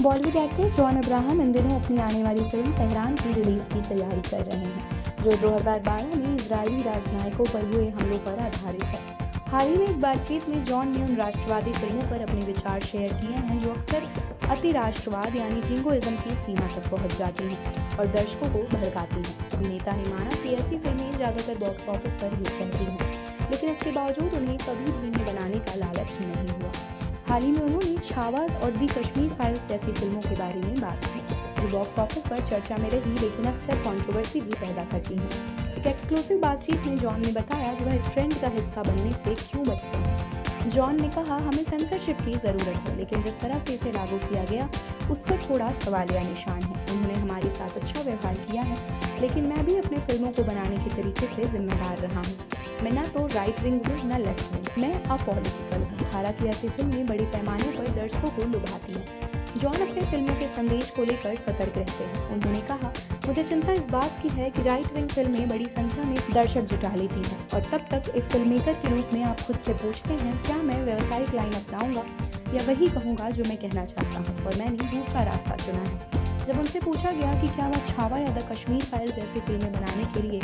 Bollywood actor John Abraham इन दिनों अपनी आने वाली फिल्म तेहरान की रिलीज की तैयारी कर रहे हैं, जो 2012 में इजरायली राजनयिकों पर हुए हमलों पर आधारित है। हाल ही में एक बातचीत में जॉन ने उन राष्ट्रवादी फिल्मों पर अपने विचार शेयर किए हैं जो अक्सर अति राष्ट्रवाद यानी जिंगोइज्म की सीमा तक पहुंच जाती हैं और दर्शकों को भड़काती हैं। अभिनेता ने माना कि ऐसी फिल्में ज्यादातर बॉक्स ऑफिस पर हिट रहती हैं, लेकिन इसके बावजूद उन्हें कभी भी इन्हें बनाने का लालच नहीं हुआ। हाल ही में उन्होंने छावा और दी कश्मीर फाइल्स जैसी फिल्मों के बारे में बात की, जो बॉक्स ऑफिस पर चर्चा में रही लेकिन अक्सर कंट्रोवर्सी भी पैदा करती हैं। एक एक्सक्लूसिव बातचीत में जॉन ने बताया कि वह इस ट्रेंड का हिस्सा बनने से क्यों बचते हैं। जॉन ने कहा, हमें सेंसरशिप की ज़रूरत है, लेकिन जिस तरह से इसे लागू किया गया उस पर थोड़ा सवालिया निशान है। उन्होंने हमारे साथ अच्छा व्यवहार किया है, लेकिन मैं भी अपनी फिल्मों को बनाने के तरीके से जिम्मेदार रहा हूँ। मैं ना तो राइट विंग हूँ न लेफ्ट विंग, मैं अपॉलिटिकल हूँ। हालांकि ऐसी फिल्में बड़े पैमाने पर दर्शकों को लुभाती हैं। जॉन अपने फिल्मों के संदेश को लेकर सतर्क रहते हैं। उन्होंने कहा, मुझे चिंता इस बात की है कि राइट विंग फिल्में बड़ी संख्या में दर्शक जुटा लेती हैं और तब तक एक फिल्म मेकर के रूप में आप खुद से पूछते हैं, क्या मैं व्यावसायिक लाइन अपनाऊंगा या वही कहूँगा जो मैं कहना चाहता हूँ, और मैंने दूसरा रास्ता चुना है। जब उनसे पूछा गया कि क्या वह छावा या द कश्मीर फाइल्स जैसी फिल्में बनाने के लिए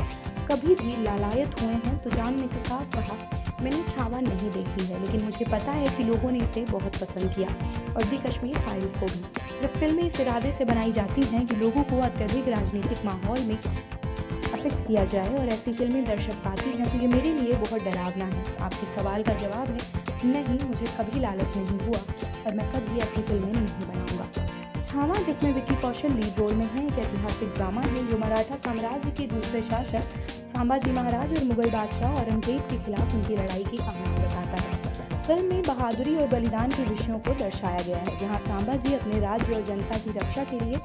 कभी भी लालायत हुए हैं, तो जॉन ने साफ कहा, मैंने छावा नहीं देखी है, लेकिन मुझे पता है कि लोगों ने इसे बहुत पसंद किया और दी कश्मीर फाइल्स को भी। जब फिल्में इस इरादे से बनाई जाती हैं कि लोगों को अत्यधिक राजनीतिक माहौल में अफेक्ट किया जाए और ऐसी फिल्में दर्शक पाती हैं, तो ये मेरे लिए बहुत डरावना है। आपके सवाल का जवाब है, नहीं, मुझे कभी लालच नहीं हुआ और मैं कभी ऐसी फिल्में नहीं बनाऊंगा। छावा, जिसमें विक्की कौशल लीड रोल में है, एक ऐतिहासिक ड्रामा है जो मराठा साम्राज्य के दूसरे शासक संभाजी महाराज और मुगल बादशाह औरंगजेब के खिलाफ उनकी लड़ाई की कहानी बताता है। फिल्म में बहादुरी और बलिदान के विषयों को दर्शाया गया है, जहां संभाजी अपने राज्य और जनता की रक्षा के लिए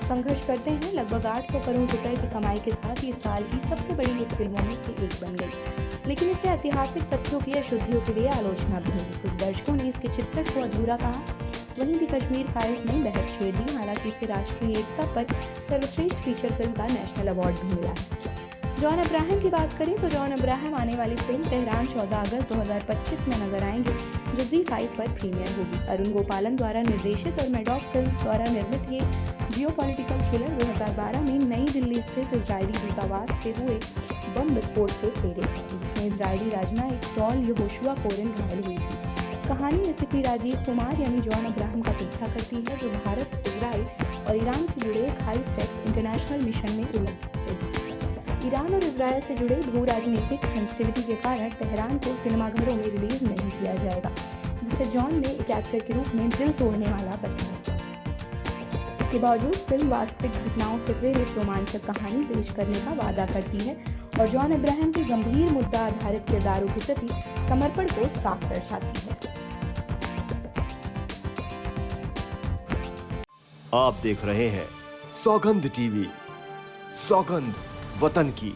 संघर्ष करते हैं। लगभग 800 करोड़ रुपए की कमाई के साथ ये साल की सबसे बड़ी हिट फिल्मों में से एक बन गई, लेकिन इसे ऐतिहासिक तथ्यों की अशुद्धियों के लिए आलोचना भी हुई। कुछ दर्शकों ने इसके चित्रण को अधूरा कहा। वहीं दी कश्मीर फाइल्स ने बहस छेड़ दी। हालांकि इसे राष्ट्रीय एकता पर सर्वश्रेष्ठ फीचर फिल्म का नेशनल अवार्ड भी मिला है। जॉन अब्राहम की बात करें तो जॉन अब्राहम आने वाली फिल्म तेहरान 14 अगस्त 2025 में नजर आएंगे, जो ZEE5 पर प्रीमियर होगी। अरुण गोपालन द्वारा निर्देशित और मैडॉक फिल्म्स द्वारा निर्मित ये जियोपॉलिटिकल थ्रिलर 2012 में नई दिल्ली स्थित इजरायली दूतावास से हुए बम विस्फोट से प्रेरित है, जिसमें इजरायली राजनयिक टॉल यहोशुआ कोरेन घायल हुई थी। कहानी रेसिपी राजीव कुमार यानी जॉन अब्राहम का पीछा करती है, जो भारत, इजराइल और ईरान से जुड़े एक हाई स्टेक्स इंटरनेशनल मिशन में उलझ जाते हैं। ईरान और इजराइल से जुड़े भू राजनीतिक सेंसिटिविटी के कारण तेहरान को सिनेमाघरों में रिलीज नहीं किया जाएगा, जिसे जॉन ने एक एक्टर के रूप में दिल तोड़ने वाला बताया। इसके बावजूद फिल्म वास्तविक घटनाओं से प्रेरित रोमांचक कहानी पेश करने का वादा करती है और जॉन अब्राहम के गंभीर मुद्दा आधारित किरदारों के प्रति समर्पण को साफ दर्शाती है। आप देख रहे हैं सौगंध टीवी, सौगंध वतन की।